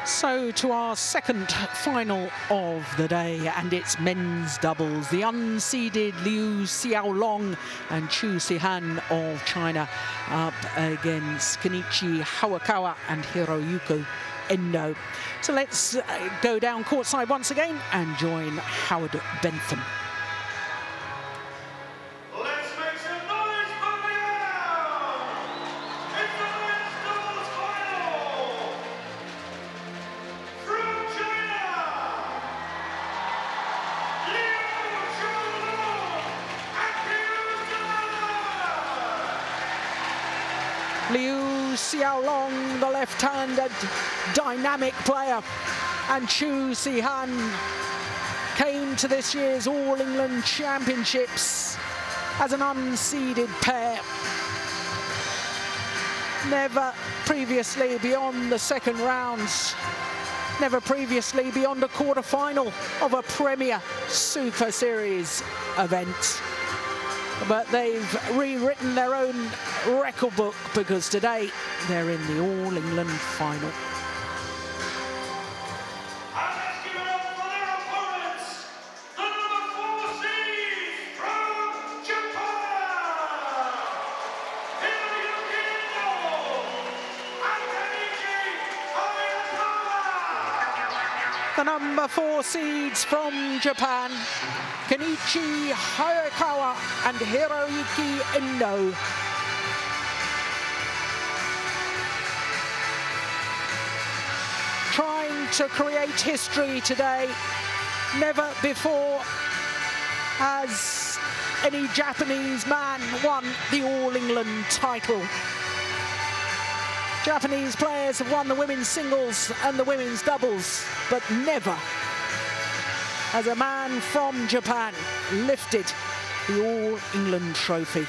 So to our second final of the day, and it's men's doubles. The unseeded Liu Xiaolong and Chu Sihan of China up against Kenichi Hayakawa and Hiroyuki Endo. So let's go down courtside once again and join Howard Bentham. Liu Xiaolong, the left-handed dynamic player, and Chu Sihan came to this year's All England Championships as an unseeded pair. Never previously beyond the second rounds, never previously beyond a quarter-final of a Premier Super Series event. But they've rewritten their own record book because today they're in the All England final. And let's give it up for their opponents, the number 4 seed from Japan, Hiroyuki Endo and Kenichi Hayakawa. The number 4 seeds from Japan, Kenichi Hayakawa and Hiroyuki Endo. Trying to create history today. Never before has any Japanese man won the All England title. Japanese players have won the women's singles and the women's doubles, but never has a man from Japan lifted the All England trophy.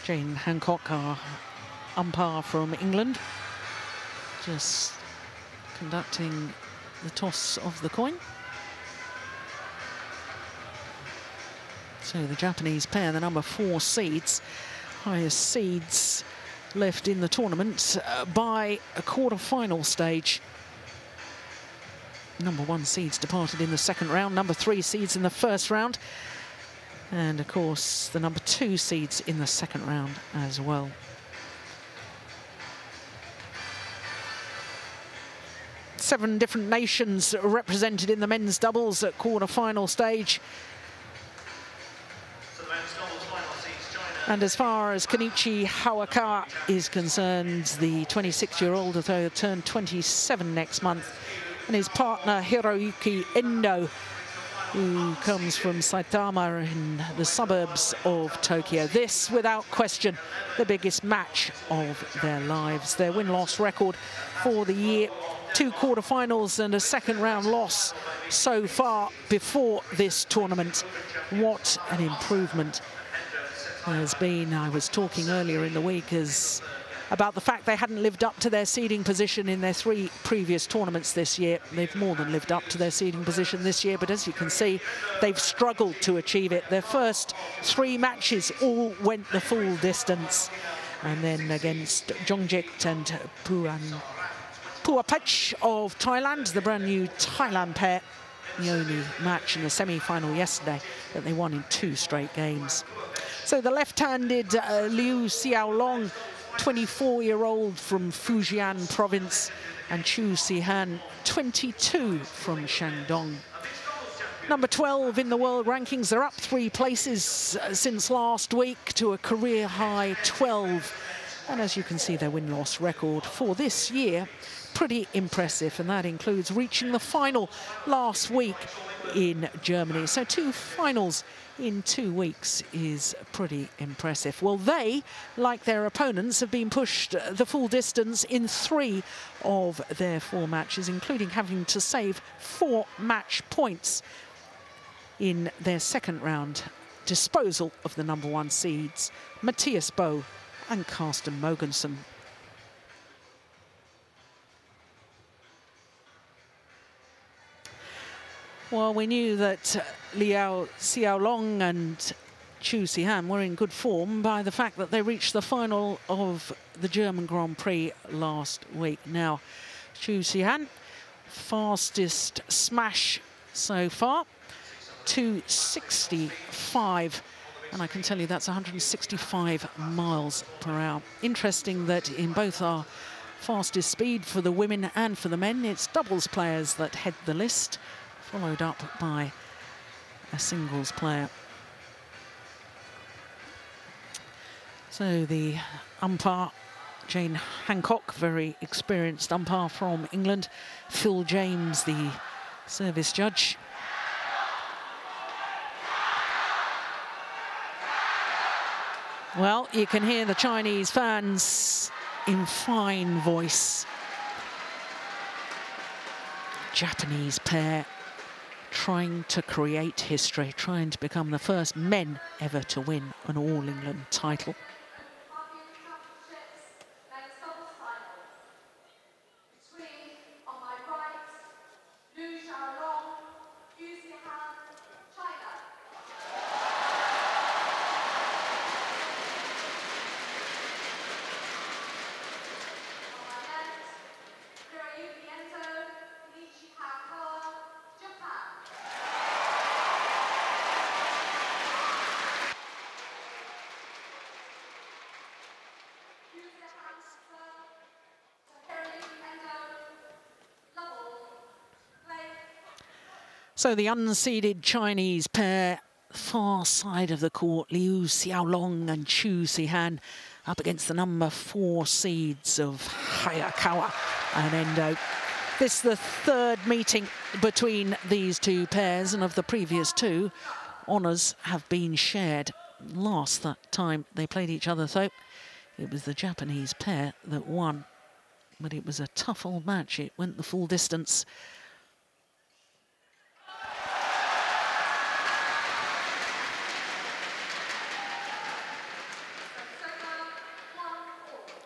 Jane Hancock, our umpire from England, just conducting the toss of the coin. So the Japanese pair, the number 4 seeds, highest seeds left in the tournament by a quarter-final stage. Number 1 seeds departed in the second round, number 3 seeds in the first round, and of course the number 2 seeds in the second round as well. Seven different nations represented in the men's doubles at quarter-final stage. And as far as Kenichi Hayakawa is concerned, the 26-year-old, although turned 27 next month, and his partner Hiroyuki Endo, who comes from Saitama in the suburbs of Tokyo. This, without question, the biggest match of their lives. Their win-loss record for the year, 2 quarterfinals and a second-round loss so far before this tournament. What an improvement has been. I was talking earlier in the week about the fact they hadn't lived up to their seeding position in their 3 previous tournaments this year. They've more than lived up to their seeding position this year, but as you can see, they've struggled to achieve it. Their first 3 matches all went the full distance, and then against Jongjit and Puapech of Thailand, the brand new Thailand pair, the only match in the semi-final yesterday that they won in 2 straight games. So the left-handed Liu Xiaolong, 24-year-old from Fujian province, and Chu Sihan, 22 from Shandong. Number 12 in the world rankings. They're up 3 places since last week to a career high 12. And as you can see, their win-loss record for this year, pretty impressive, and that includes reaching the final last week in Germany. So 2 finals in 2 weeks is pretty impressive. Well, they, like their opponents, have been pushed the full distance in 3 of their 4 matches, including having to save 4 match points in their second round disposal of the number 1 seeds, Matthias Boe and Carsten Mogensen. Well, we knew that Liu Xiaolong and Chu Sihan were in good form by the fact that they reached the final of the German Grand Prix last week. Now, Chu Sihan, fastest smash so far, 265. And I can tell you that's 165 miles per hour. Interesting that in both our fastest speed for the women and for the men, it's doubles players that head the list, followed up by a singles player. So the umpire, Jane Hancock, very experienced umpire from England. Phil James, the service judge. Well, you can hear the Chinese fans in fine voice. Japanese pair trying to create history, trying to become the first men ever to win an All-England title. So the unseeded Chinese pair, far side of the court, Liu Xiaolong and Chu Sihan, up against the number 4 seeds of Hayakawa and Endo. This is the third meeting between these two pairs, and of the previous two, honours have been shared. Last that time they played each other, though, it was the Japanese pair that won. But it was a tough old match. It went the full distance.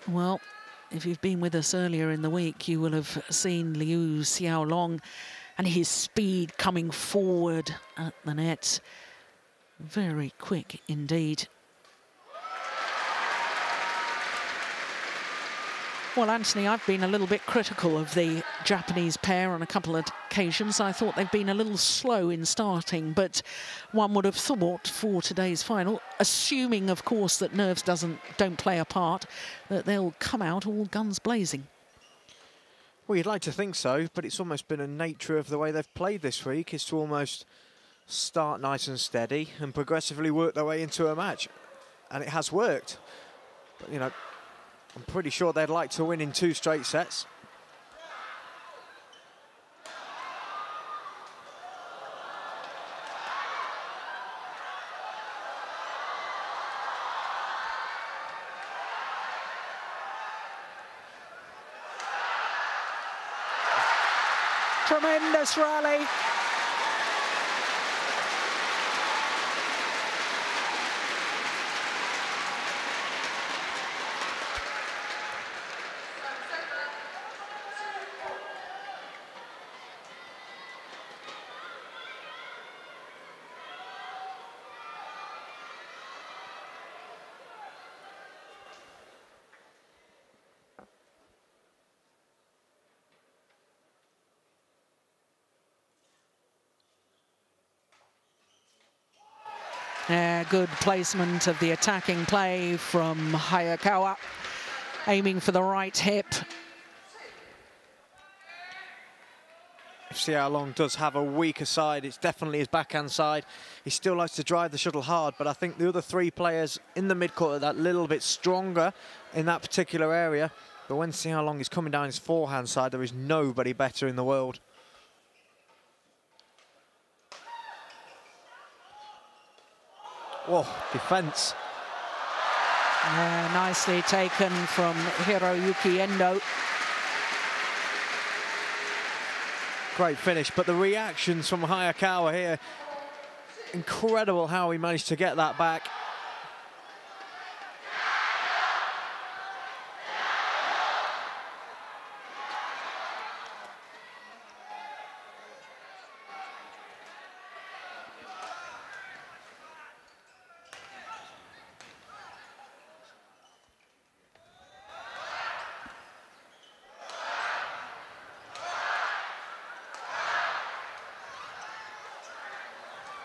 Well, if you've been with us earlier in the week, you will have seen Liu Xiaolong and his speed coming forward at the net. Very quick indeed. Well, Anthony, I've been a little bit critical of the Japanese pair on a couple of occasions. I thought they've been a little slow in starting, but one would have thought for today's final, assuming, of course, that nerves don't play a part, that they'll come out all guns blazing. Well, you'd like to think so, but it's almost been a nature of the way they've played this week, is to almost start nice and steady and progressively work their way into a match. And it has worked. But, you know, I'm pretty sure they'd like to win in 2 straight sets. Tremendous rally. Good placement of the attacking play from Hayakawa, aiming for the right hip. If Xiaolong does have a weaker side, it's definitely his backhand side. He still likes to drive the shuttle hard, but I think the other 3 players in the midcourt are that little bit stronger in that particular area. But when Xiaolong is coming down his forehand side, there is nobody better in the world. Whoa, defence. Nicely taken from Hiroyuki Endo. Great finish, but the reactions from Hayakawa here, incredible how he managed to get that back.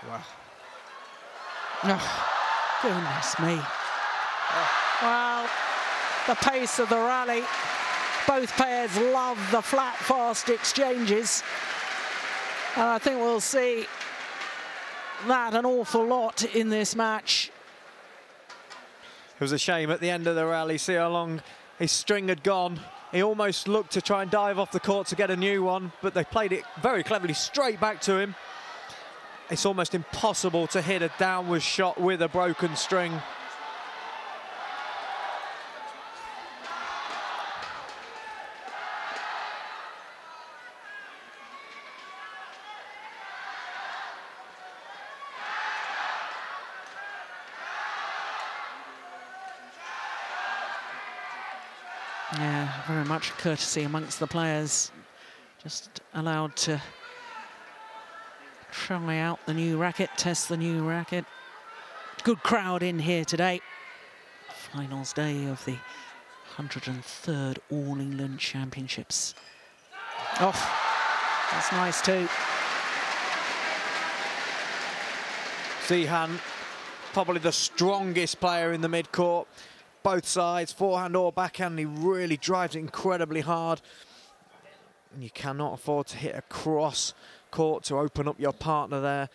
Wow. Oh, goodness me. Well, the pace of the rally. Both pairs love the flat, fast exchanges. And I think we'll see that an awful lot in this match. It was a shame at the end of the rally. See how long his string had gone. He almost looked to try and dive off the court to get a new one, but they played it very cleverly straight back to him. It's almost impossible to hit a downward shot with a broken string. Yeah, very much courtesy amongst the players. Just allowed to try out the new racket, test the new racket. Good crowd in here today. Finals day of the 103rd All England Championships. Oh, that's nice too. Zihan, probably the strongest player in the mid-court. Both sides, forehand or backhand, he really drives it incredibly hard. And you cannot afford to hit a cross court to open up your partner there.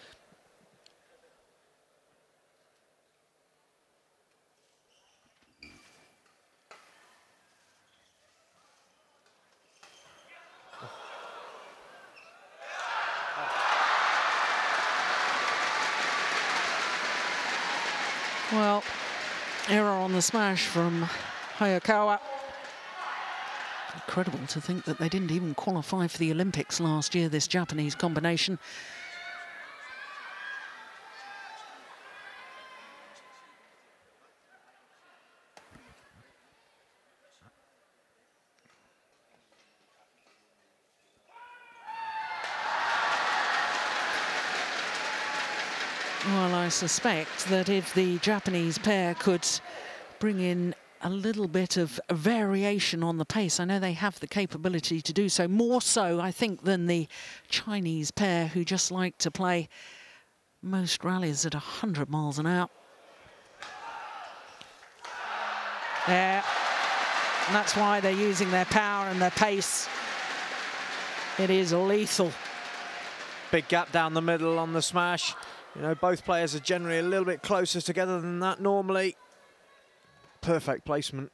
Well, error on the smash from Hayakawa. Incredible to think that they didn't even qualify for the Olympics last year, this Japanese combination. Well, I suspect that if the Japanese pair could bring in a little bit of variation on the pace, I know they have the capability to do so, more so, I think, than the Chinese pair who just like to play most rallies at 100 miles an hour. Yeah, and that's why they're using their power and their pace. It is lethal. Big gap down the middle on the smash. You know, both players are generally a little bit closer together than that normally. Perfect placement.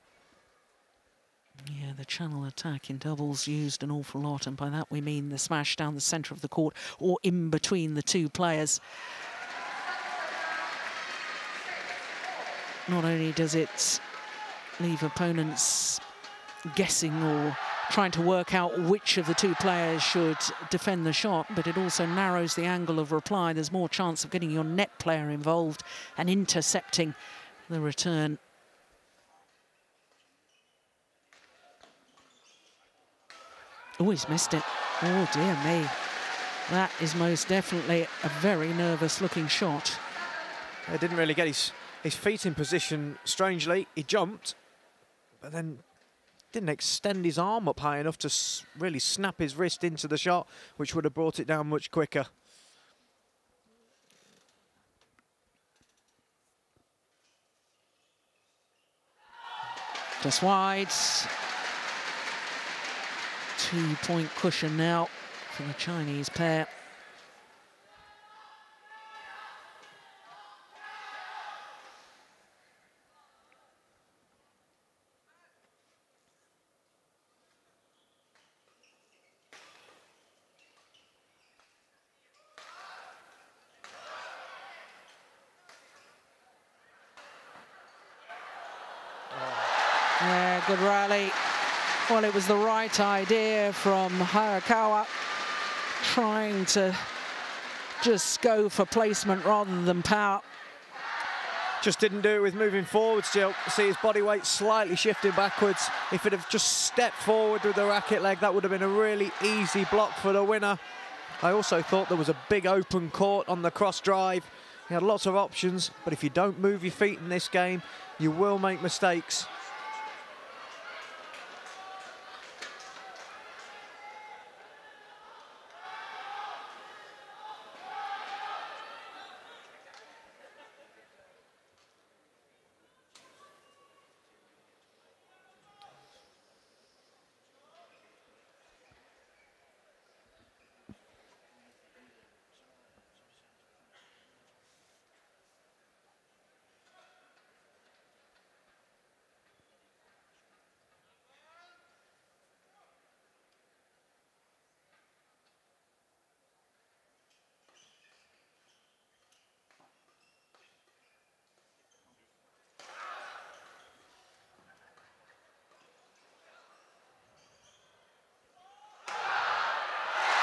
Yeah, the channel attack in doubles used an awful lot, and by that we mean the smash down the centre of the court or in between the two players. Not only does it leave opponents guessing or trying to work out which of the two players should defend the shot, but it also narrows the angle of reply. There's more chance of getting your net player involved and intercepting the return. Oh, he's missed it. Oh, dear me. That is most definitely a very nervous-looking shot. He didn't really get his feet in position, strangely. He jumped, but then didn't extend his arm up high enough to really snap his wrist into the shot, which would have brought it down much quicker. Just wide. 2-point cushion now for the Chinese pair. Yeah, good rally. Well, it was the right idea from Hayakawa, trying to just go for placement rather than power. Just didn't do it with moving forward still. See his body weight slightly shifting backwards. If it had just stepped forward with the racket leg, that would have been a really easy block for the winner. I also thought there was a big open court on the cross drive. He had lots of options, but if you don't move your feet in this game, you will make mistakes.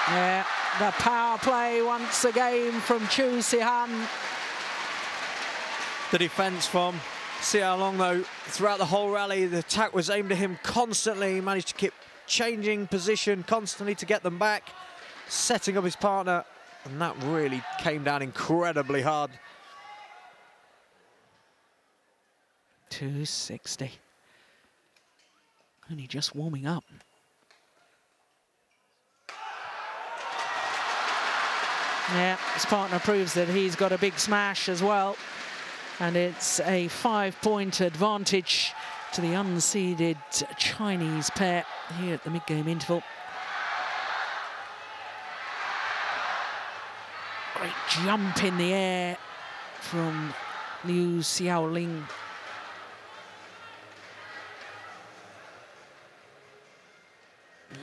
Yeah, the power play once again from Chu Sihan. The defence from Xiao Long, though, throughout the whole rally, the attack was aimed at him constantly. He managed to keep changing position constantly to get them back, setting up his partner, and that really came down incredibly hard. 260. Only just warming up. Yeah, his partner proves that he's got a big smash as well. And it's a 5-point advantage to the unseeded Chinese pair here at the mid-game interval. Great jump in the air from Liu Xiaoling.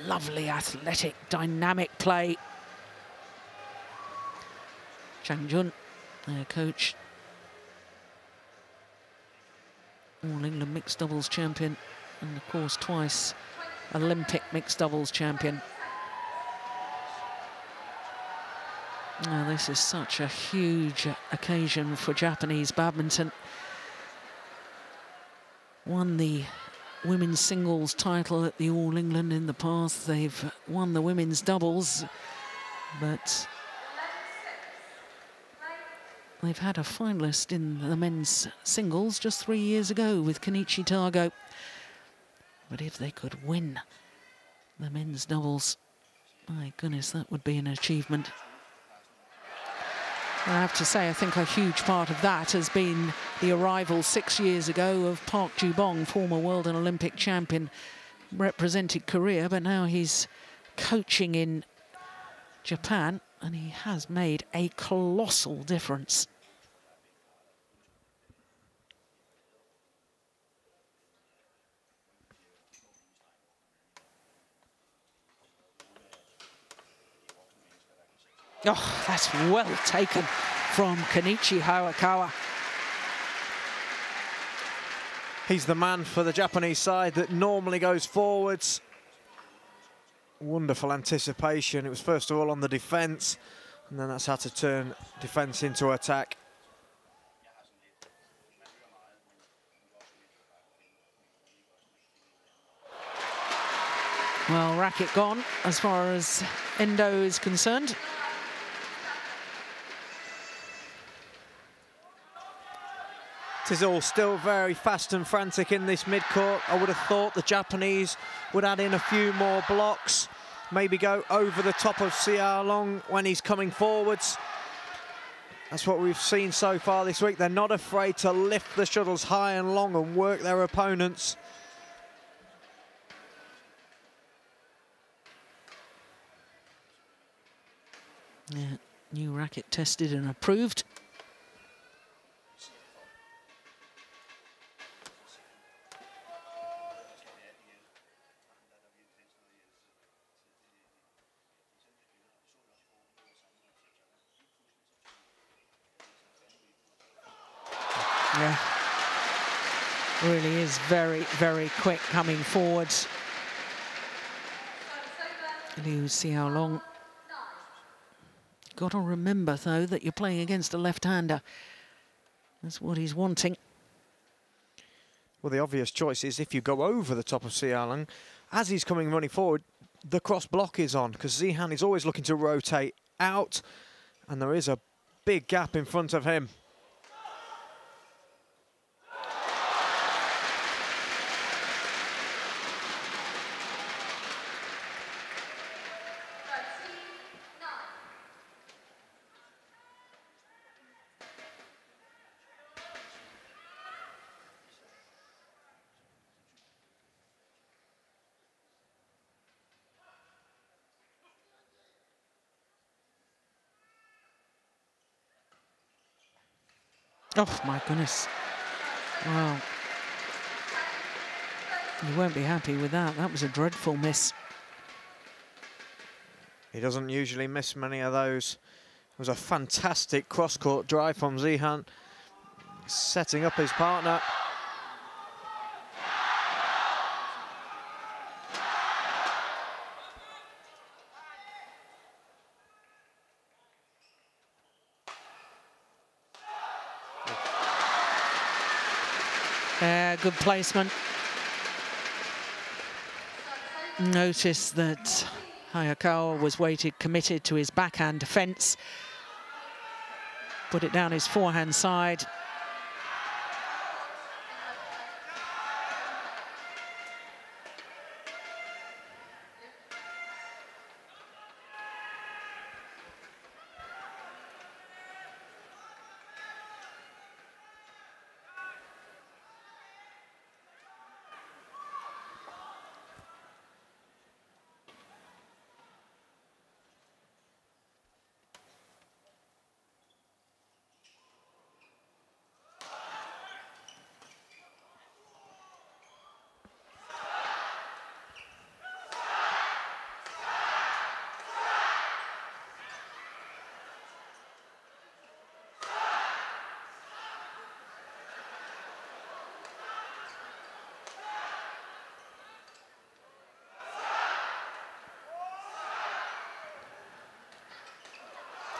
Lovely athletic, dynamic play. Chang Jun, their coach, All England mixed doubles champion, and of course twice Olympic mixed doubles champion. Now, this is such a huge occasion for Japanese badminton. Won the women's singles title at the All England in the past. They've won the women's doubles, but they've had a finalist in the men's singles just 3 years ago with Kenichi Tago. But if they could win the men's doubles, my goodness, that would be an achievement. I have to say, I think a huge part of that has been the arrival 6 years ago of Park Ju-bong, former world and Olympic champion, represented Korea, but now he's coaching in Japan, and he has made a colossal difference. Oh, that's well taken from Kenichi Hayakawa. He's the man for the Japanese side that normally goes forwards. Wonderful anticipation. It was first of all on the defence, and then that's how to turn defence into attack. Well, racket gone as far as Endo is concerned. It is all still very fast and frantic in this mid-court. I would have thought the Japanese would add in a few more blocks, maybe go over the top of Xiao Long when he's coming forwards. That's what we've seen so far this week. They're not afraid to lift the shuttles high and long and work their opponents. Yeah, new racket tested and approved. Yeah, really is very, very quick coming forwards. Liu Xiaolong. Got to remember, though, that you're playing against a left-hander. That's what he's wanting. Well, the obvious choice is if you go over the top of Xiaolong, as he's running forward, the cross block is on, because Zihan is always looking to rotate out, and there is a big gap in front of him. Oh, my goodness. Wow. You won't be happy with that. That was a dreadful miss. He doesn't usually miss many of those. It was a fantastic cross-court drive from Zihan, setting up his partner. Good placement. Notice that Hayakawa was weighted, committed to his backhand defence. Put it down his forehand side.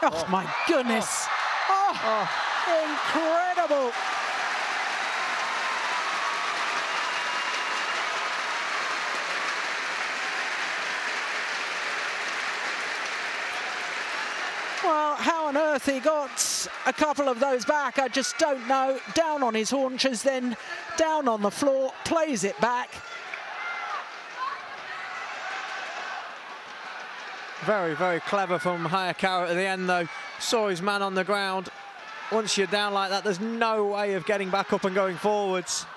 Oh, my goodness. Oh, incredible. Well, how on earth he got a couple of those back, I just don't know. Down on his haunches, then down on the floor, plays it back. Very, very clever from Hayakawa at the end, though. Saw his man on the ground. Once you're down like that, there's no way of getting back up and going forwards.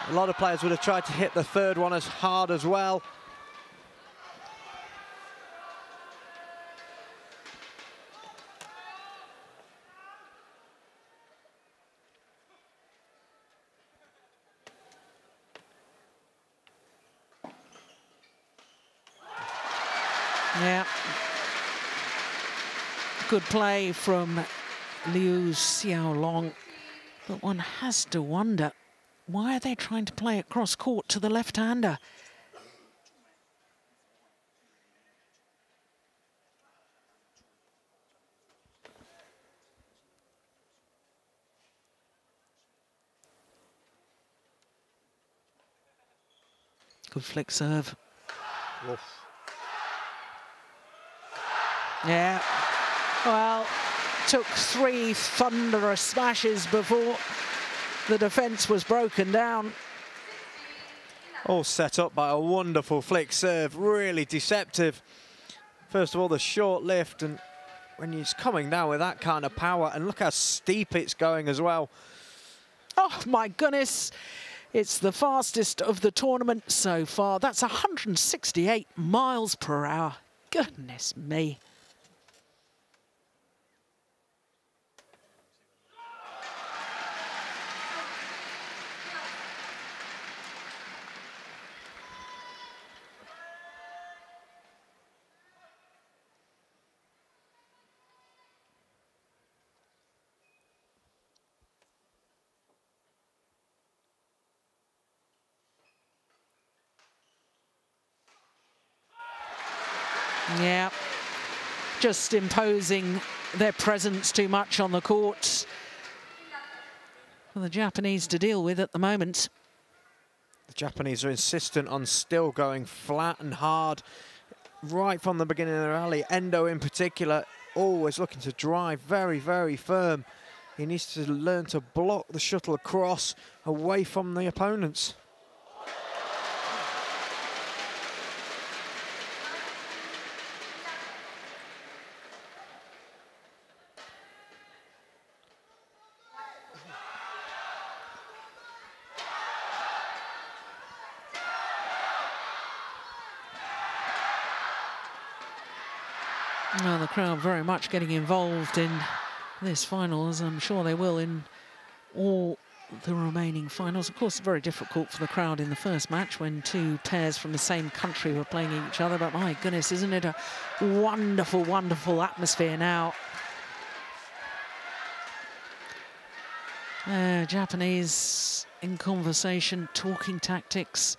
A lot of players would have tried to hit the third one as hard as well. Yeah. Good play from Liu Xiaolong. But one has to wonder, why are they trying to play it cross court to the left-hander? Good flick serve. Oof. Yeah, well, took 3 thunderous smashes before the defence was broken down. All set up by a wonderful flick serve, really deceptive. First of all, the short lift, and when he's coming down with that kind of power, and look how steep it's going as well. Oh, my goodness. It's the fastest of the tournament so far. That's 168 miles per hour. Goodness me. Yeah, just imposing their presence too much on the court for the Japanese to deal with at the moment. The Japanese are insistent on still going flat and hard right from the beginning of the rally. Endo in particular, always looking to drive very, very firm. He needs to learn to block the shuttle across away from the opponents. Well, the crowd very much getting involved in this final, as I'm sure they will in all the remaining finals. Of course, very difficult for the crowd in the first match when 2 pairs from the same country were playing each other, but my goodness, isn't it a wonderful, wonderful atmosphere now? Japanese in conversation, talking tactics.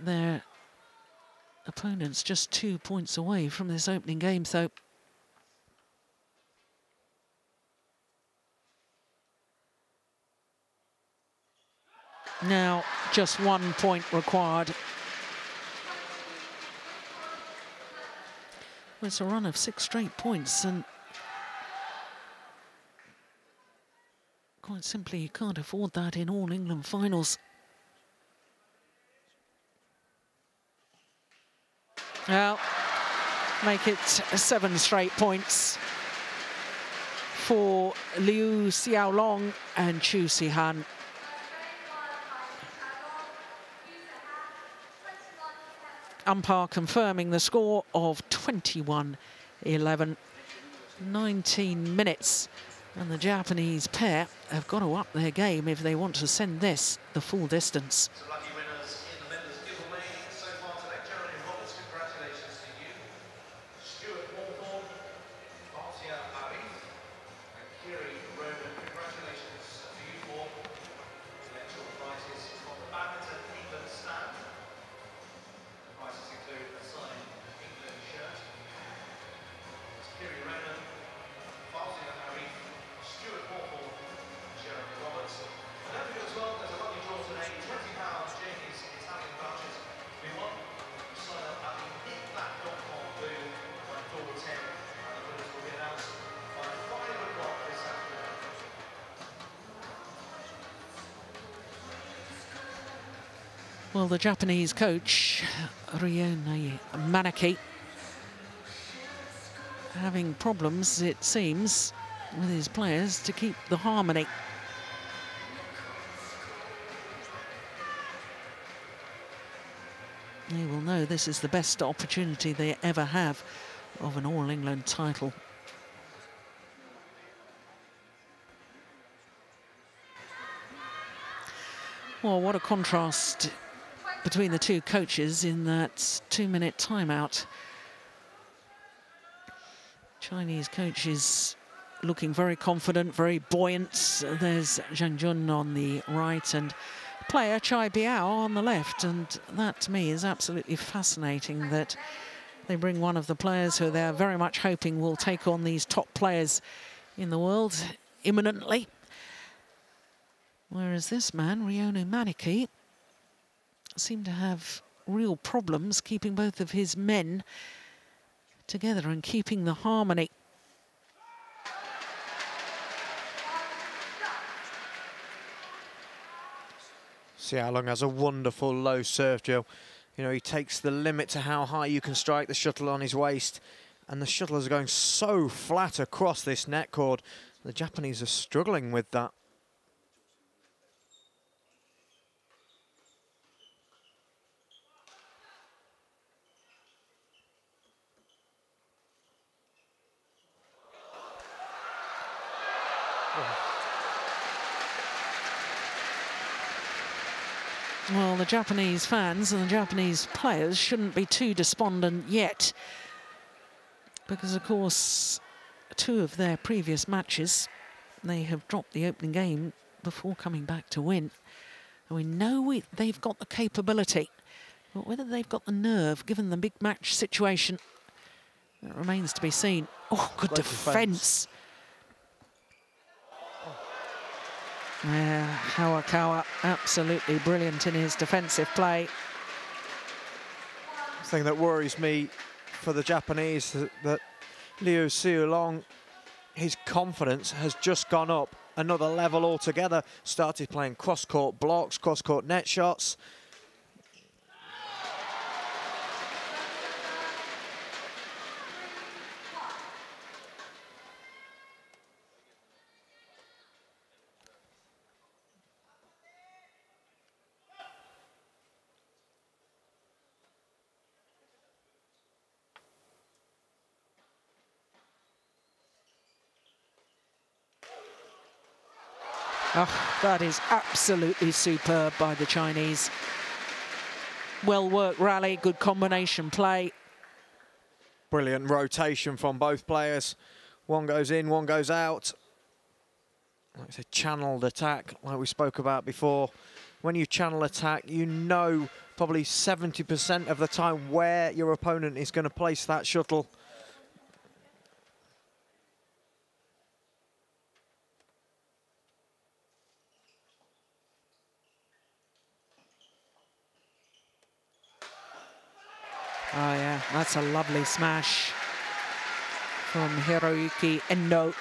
Their opponents just 2 points away from this opening game, so just 1 point required. Well, it's a run of 6 straight points, and quite simply, you can't afford that in All England finals. Well, make it 7 straight points for Liu Xiaolong and Chu Sihan. Umpire confirming the score of 21-11. 19 minutes, and the Japanese pair have got to up their game if they want to send this the full distance. Well, the Japanese coach, Yonex Manaki, having problems, it seems, with his players to keep the harmony. They will know this is the best opportunity they ever have of an All England title. Well, what a contrast between the two coaches in that 2-minute timeout. Chinese coach is looking very confident, very buoyant. There's Zhang Jun on the right and player Chai Biao on the left. And that, to me, is absolutely fascinating that they bring one of the players who they're very much hoping will take on these top players in the world imminently. Whereas this man, Yonex Manaki, seemed to have real problems keeping both of his men together and keeping the harmony. Xiaolong has a wonderful low serve, Joe. You know, he takes the limit to how high you can strike the shuttle on his waist, and the shuttlers are going so flat across this net cord. The Japanese are struggling with that. Well, the Japanese fans and the Japanese players shouldn't be too despondent yet, because, of course, 2 of their previous matches, they have dropped the opening game before coming back to win. And we know they've got the capability, but whether they've got the nerve, given the big match situation, that remains to be seen. Oh, good defence. Yeah, Hawakawa absolutely brilliant in his defensive play. The thing that worries me for the Japanese is that Liu Xiaolong, his confidence has just gone up another level altogether. Started playing cross-court blocks, cross-court net shots. Oh, that is absolutely superb by the Chinese. Well-worked rally, good combination play. Brilliant rotation from both players. One goes in, one goes out. It's a channeled attack, like we spoke about before. When you channel attack, you know probably 70% of the time where your opponent is going to place that shuttle. That's a lovely smash from Hiroyuki Endo.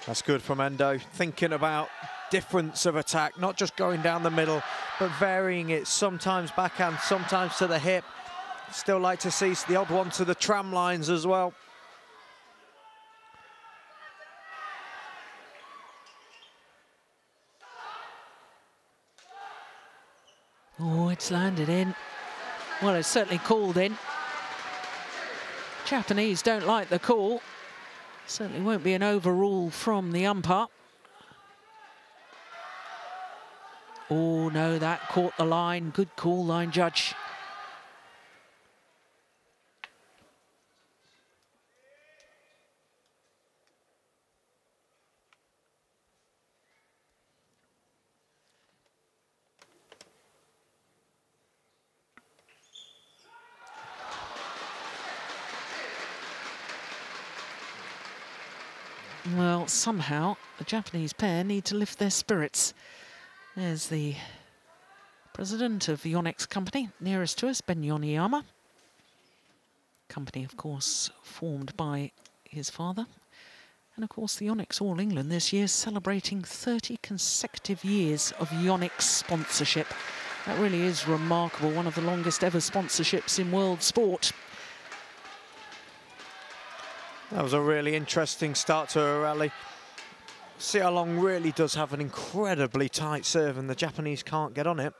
That's good from Endo, thinking about difference of attack, not just going down the middle, but varying it, sometimes backhand, sometimes to the hip. Still like to see the odd one to the tram lines as well. Oh, it's landed in. Well, it's certainly called in. Japanese don't like the call. Certainly won't be an overrule from the umpire. Oh, no, that caught the line. Good call, line judge. Well, somehow the Japanese pair need to lift their spirits. There's the president of the Yonex company, nearest to us, Ben Yoneyama. Company, of course, formed by his father. And, of course, the Yonex All England this year celebrating 30 consecutive years of Yonex sponsorship. That really is remarkable, one of the longest ever sponsorships in world sport. That was a really interesting start to a rally. Sia Long really does have an incredibly tight serve and the Japanese can't get on it.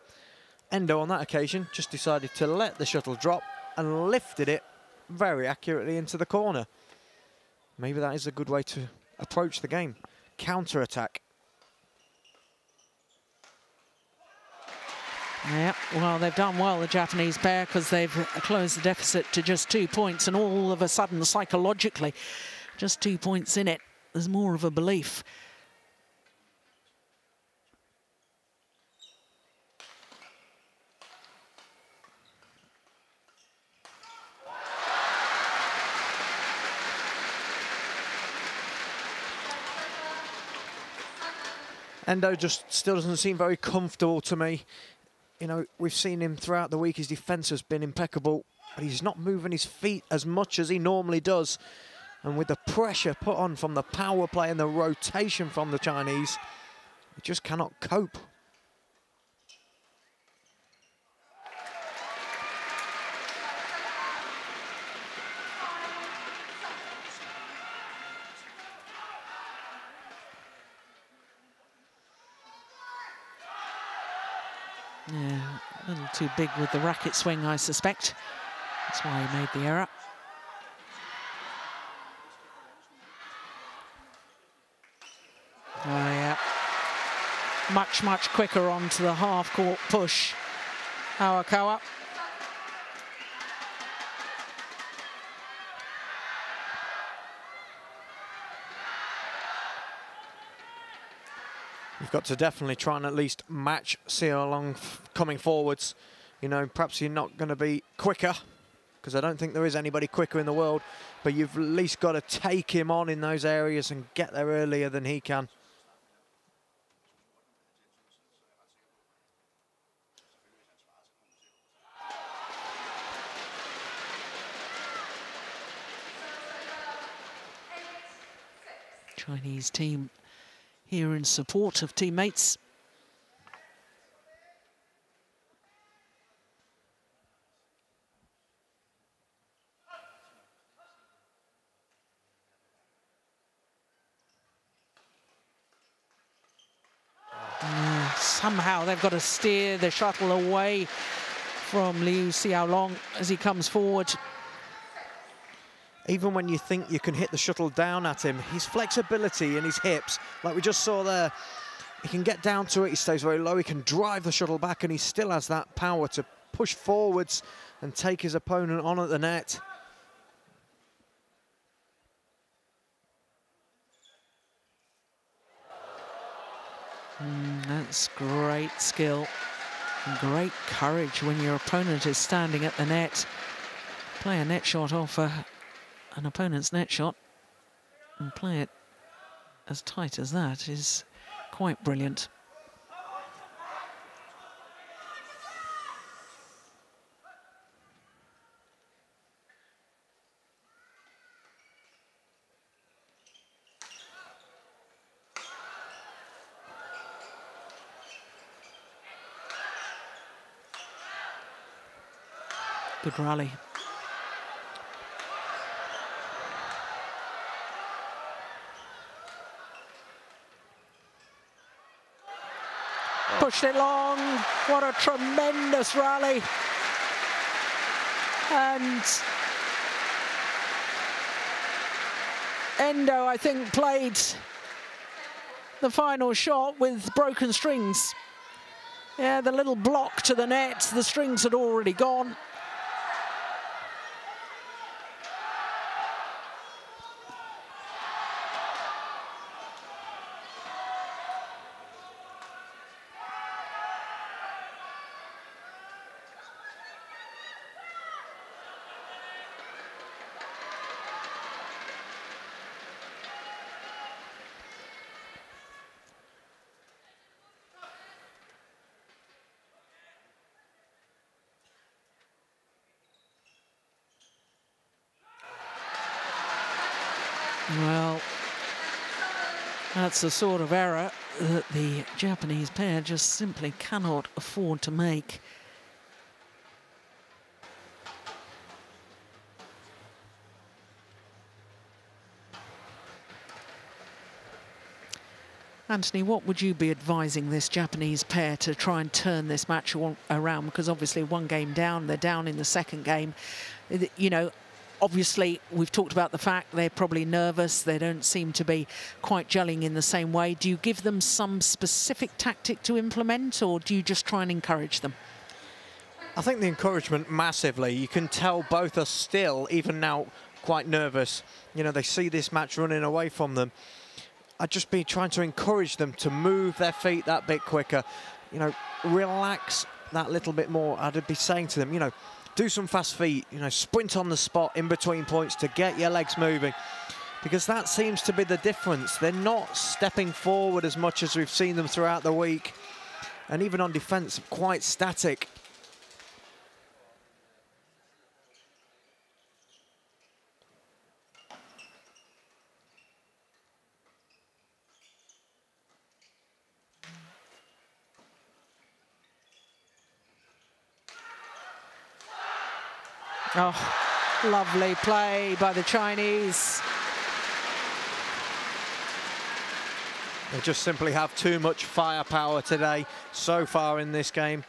Endo on that occasion just decided to let the shuttle drop and lifted it very accurately into the corner. Maybe that is a good way to approach the game. Counter-attack. Yeah, well, they've done well, the Japanese pair, because they've closed the deficit to just 2 points, and all of a sudden, psychologically, just 2 points in it, there's more of a belief. Endo just still doesn't seem very comfortable to me. You know, we've seen him throughout the week. His defence has been impeccable, but he's not moving his feet as much as he normally does. And with the pressure put on from the power play and the rotation from the Chinese, he just cannot cope. Yeah, a little too big with the racket swing, I suspect. That's why he made the error. Oh, yeah. Much, much quicker onto the half-court push. Awakawa. You've got to definitely try and at least match Sia Long coming forwards. You know, perhaps you're not going to be quicker, because I don't think there is anybody quicker in the world, but you've at least got to take him on in those areas and get there earlier than he can. Chinese team here in support of teammates. Somehow they've got to steer the shuttle away from Liu Xiaolong as he comes forward. Even when you think you can hit the shuttle down at him, his flexibility in his hips, like we just saw there, he can get down to it, he stays very low, he can drive the shuttle back, and he still has that power to push forwards and take his opponent on at the net. That's great skill and great courage when your opponent is standing at the net. Play a net shot off an opponent's net shot and play it as tight as that is quite brilliant. Good rally. Pushed it long. What a tremendous rally. And Endo, I think, played the final shot with broken strings. Yeah, the little block to the net, the strings had already gone. Well, that's the sort of error that the Japanese pair just simply cannot afford to make. Anthony, what would you be advising this Japanese pair to try and turn this match around? Because obviously one game down, they're down in the second game. You know, obviously, we've talked about the fact they're probably nervous. They don't seem to be quite gelling in the same way. Do you give them some specific tactic to implement, or do you just try and encourage them? I think the encouragement massively. You can tell both are still, even now, quite nervous. You know, they see this match running away from them. I'd just be trying to encourage them to move their feet that bit quicker. You know, relax that little bit more. I'd be saying to them, you know, do some fast feet, you know, sprint on the spot in between points to get your legs moving, because that seems to be the difference. They're not stepping forward as much as we've seen them throughout the week, and even on defence, quite static. Oh, lovely play by the Chinese. They just simply have too much firepower today so far in this game.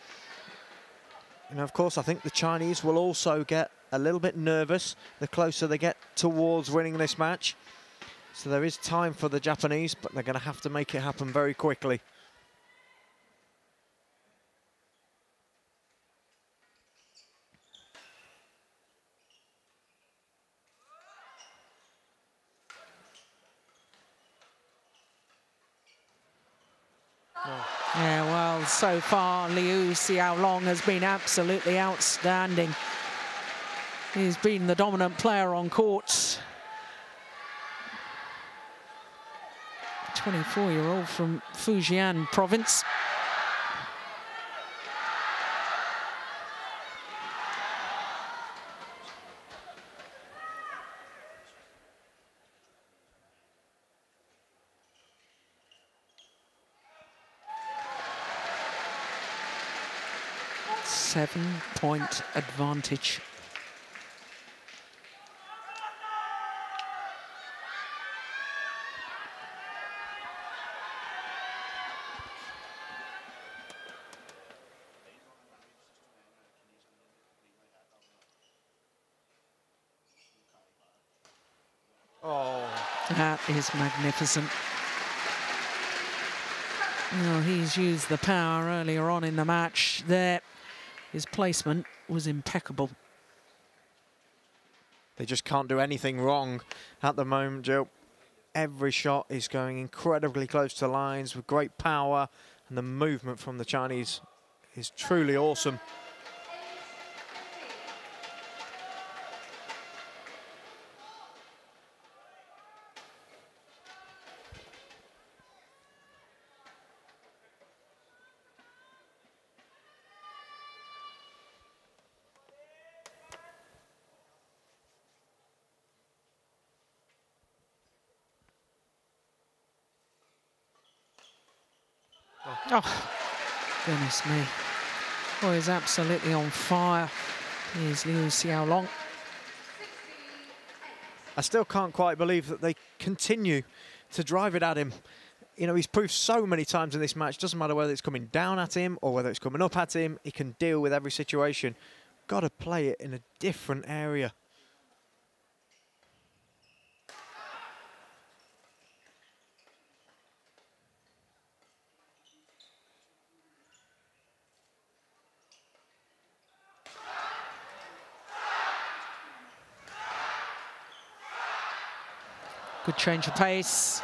And of course, I think the Chinese will also get a little bit nervous the closer they get towards winning this match. So there is time for the Japanese, but they're going to have to make it happen very quickly. Yeah, well, so far, Liu Xiaolong has been absolutely outstanding. He's been the dominant player on court. 24-year-old from Fujian province. Seven-point advantage. Oh, that is magnificent. No, he's used the power earlier on in the match there. His placement was impeccable. they just can't do anything wrong at the moment, Jill. Every shot is going incredibly close to lines with great power, and the movement from the Chinese is truly awesome. Oh, goodness me. Boy, he's absolutely on fire. Here's Liu Xiaolong. I still can't quite believe that they continue to drive it at him. You know, he's proved so many times in this match, doesn't matter whether it's coming down at him or whether it's coming up at him, he can deal with every situation. Got to play it in a different area. Good change of pace.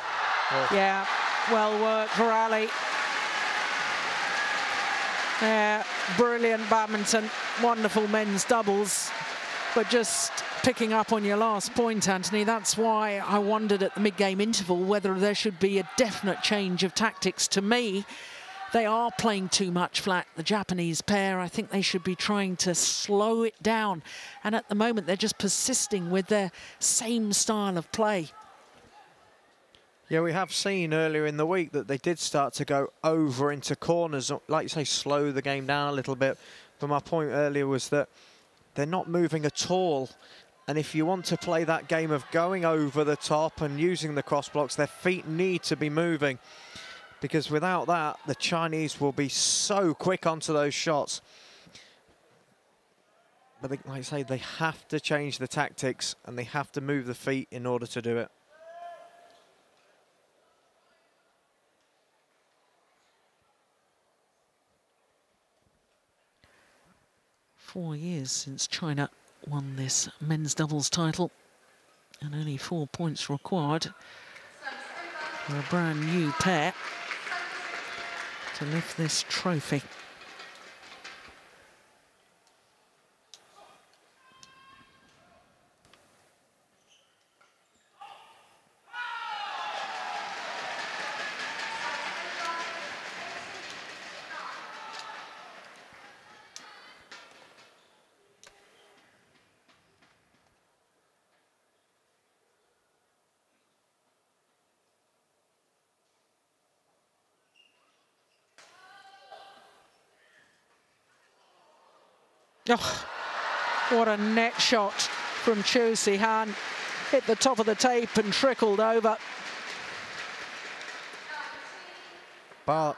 Oh. Yeah, well worked rally. Yeah, brilliant badminton, wonderful men's doubles. But just picking up on your last point, Anthony, that's why I wondered at the mid-game interval whether there should be a definite change of tactics. To me, they are playing too much flat, the Japanese pair. I think they should be trying to slow it down. And at the moment, they're just persisting with their same style of play. Yeah, we have seen earlier in the week that they did start to go over into corners, like you say, slow the game down a little bit. But my point earlier was that they're not moving at all. And if you want to play that game of going over the top and using the cross blocks, their feet need to be moving. Because without that, the Chinese will be so quick onto those shots. But like I say, they have to change the tactics and they have to move the feet in order to do it. 4 years since China won this men's doubles title, and only 4 points required for a brand new pair to lift this trophy. Oh, what a net shot from Chu Sihan. Hit the top of the tape and trickled over. Bar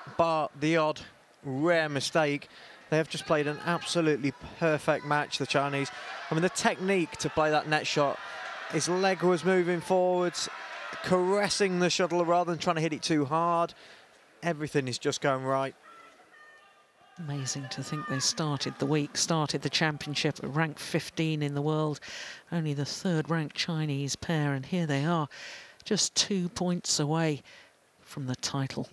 the odd rare mistake, they have just played an absolutely perfect match, the Chinese. I mean, the technique to play that net shot, his leg was moving forwards, caressing the shuttle rather than trying to hit it too hard. Everything is just going right. Amazing to think they started the week, started the championship at rank 15 in the world, only the third ranked Chinese pair, and here they are, just 2 points away from the title.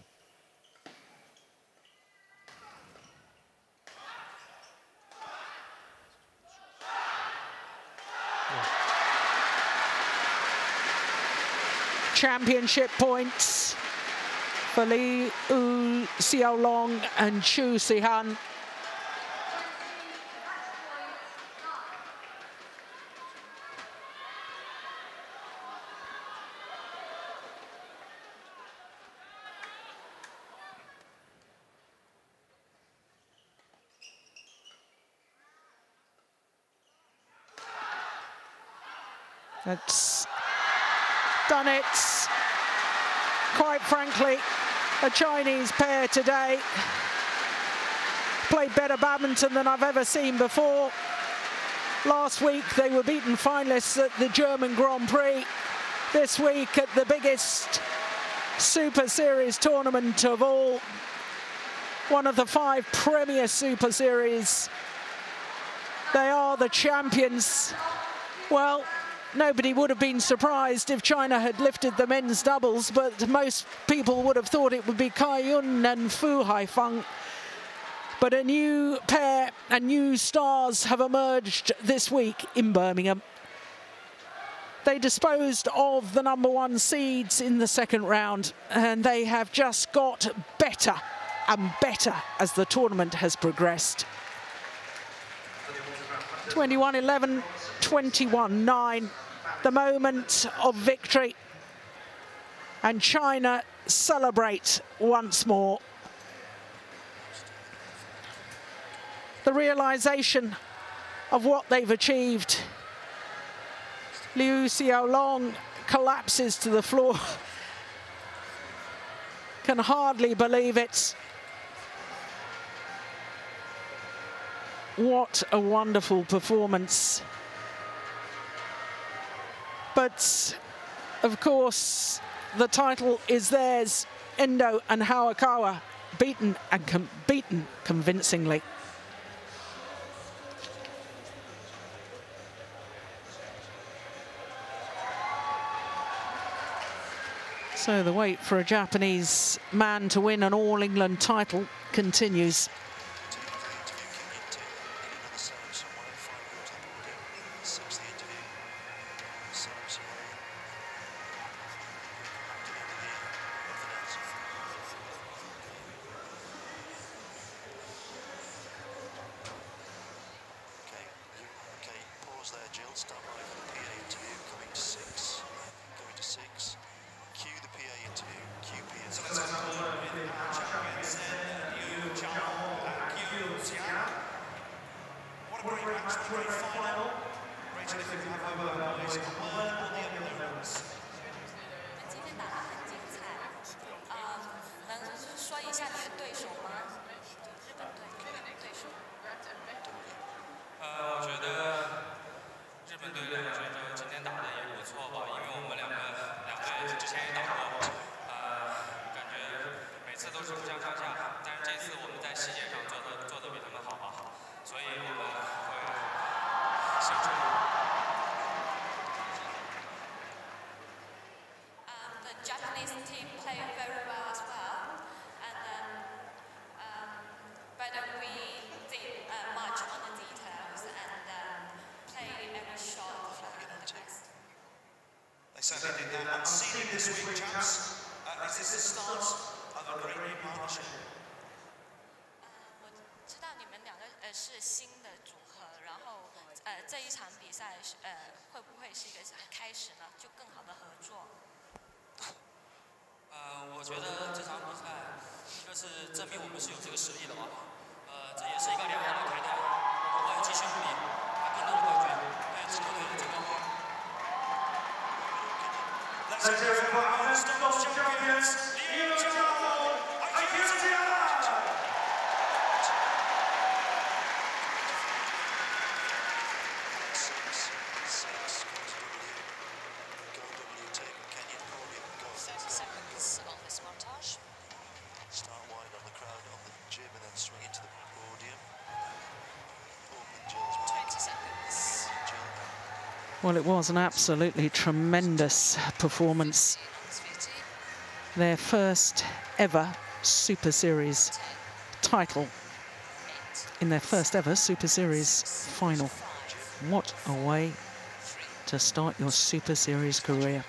Championship points for Liu Xiaolong and Chu Sihan. That's done it. Quite frankly, a Chinese pair today played better badminton than I've ever seen before. Last week they were beaten finalists at the German Grand Prix. This week at the biggest Super Series tournament of all, one of the 5 premier Super Series. They are the champions. Well, nobody would have been surprised if China had lifted the men's doubles, but most people would have thought it would be Cai Yun and Fu Haifeng. But a new pair and new stars have emerged this week in Birmingham. They disposed of the #1 seeds in the second round, and they have just got better and better as the tournament has progressed. 21-11, 21-9. The moment of victory, and China celebrate once more. The realization of what they've achieved. Liu Xiaolong collapses to the floor. Can hardly believe it. What a wonderful performance. But of course, the title is theirs. Endo and Hayakawa beaten convincingly. So the wait for a Japanese man to win an All-England title continues. Certainly did that. Unsealing this week, chaps. Is this the start of a great new partnership? 我知道你们两个是新的组合，然后这一场比赛会不会是一个开始呢？就更好的合作。我觉得这场比赛一个是证明我们是有这个实力的吧，这也是一个良好的开端，我们会继续努力，拿更多的冠军，为中国队的争光。 Let's hear it for our national champions, Liu Xiaolong, Seconds on this montage. Start wide on the crowd on the gym and then swing into the podium. 20 seconds. Well, it was an absolutely tremendous performance. Their first ever Super Series title in their first ever Super Series final. What a way to start your Super Series career.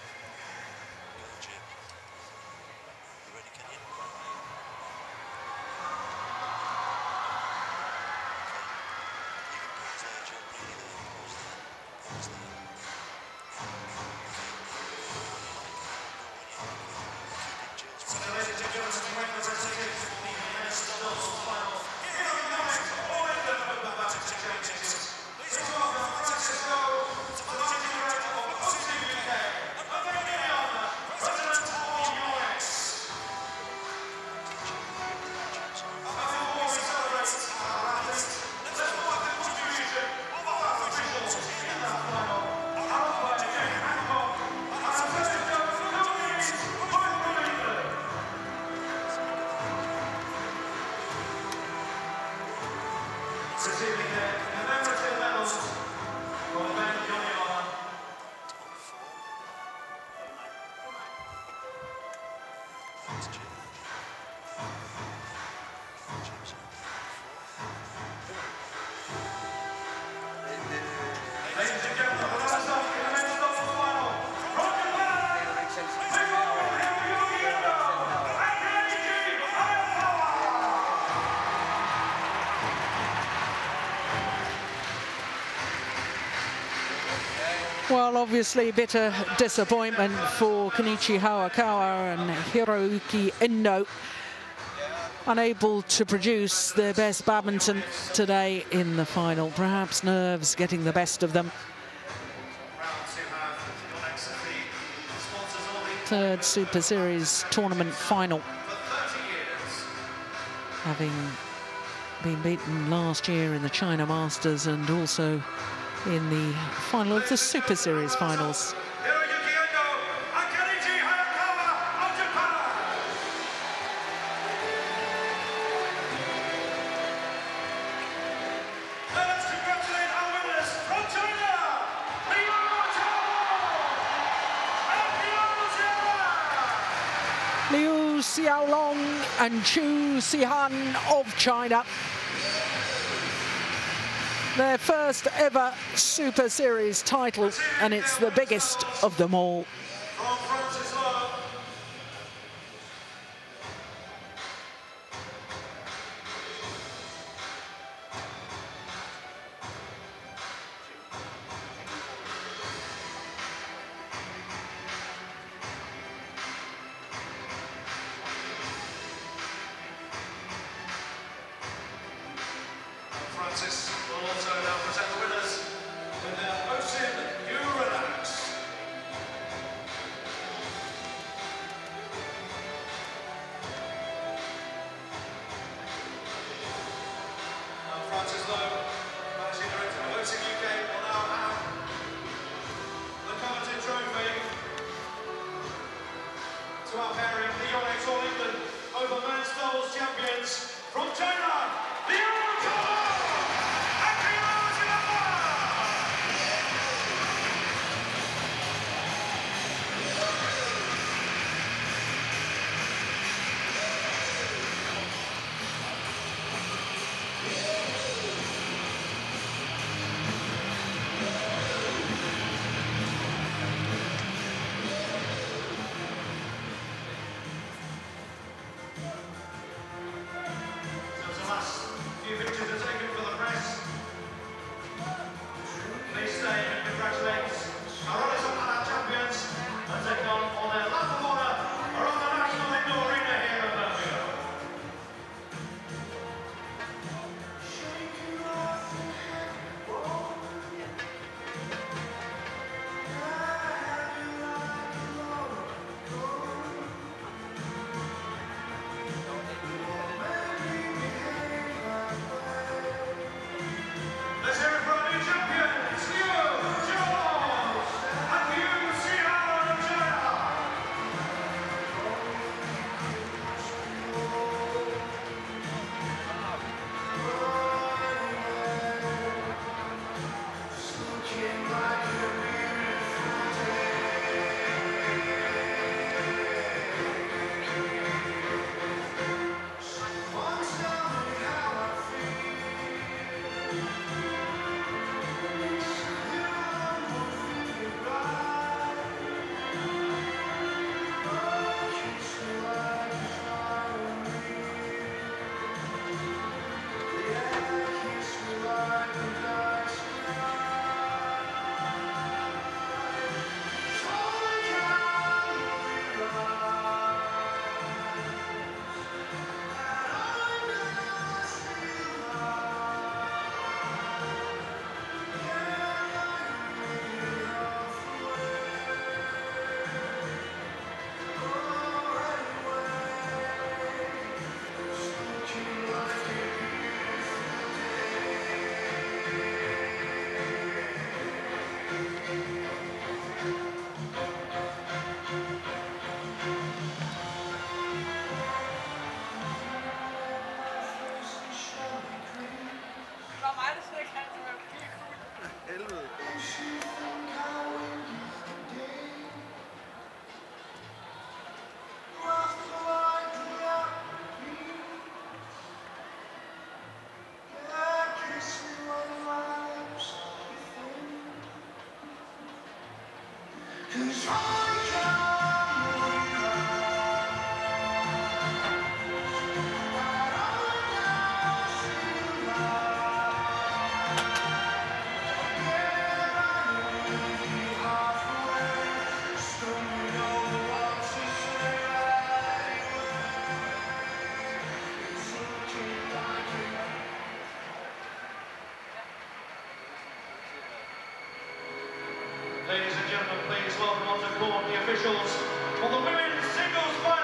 Well, obviously, bitter disappointment for Kenichi Hayakawa and Hiroyuki Endo. unable to produce their best badminton today in the final. Perhaps nerves getting the best of them. Third Super Series tournament final. Having been beaten last year in the China Masters and also in the final of the Super Series finals. Liu Xiaolong and Chu Sihan of China. Their first ever Super Series title, and it's the biggest of them all. Francis will also now present the winners with their Ocean Yonex. Now Francis Lowe, Managing Director of Ocean UK, will now have the coveted trophy to our pairing, the Yonex All England over men's doubles champions from China, the few pictures are taken for the press. Please stay and congratulate our runners up and our champions and take on their lap of honour around the National Indoor Arena here in Birmingham. Let's hear it for our new champions, Liu Xiaolong and Liu Xiaolong of China. Ladies and gentlemen, please welcome onto court the officials for the women's singles final.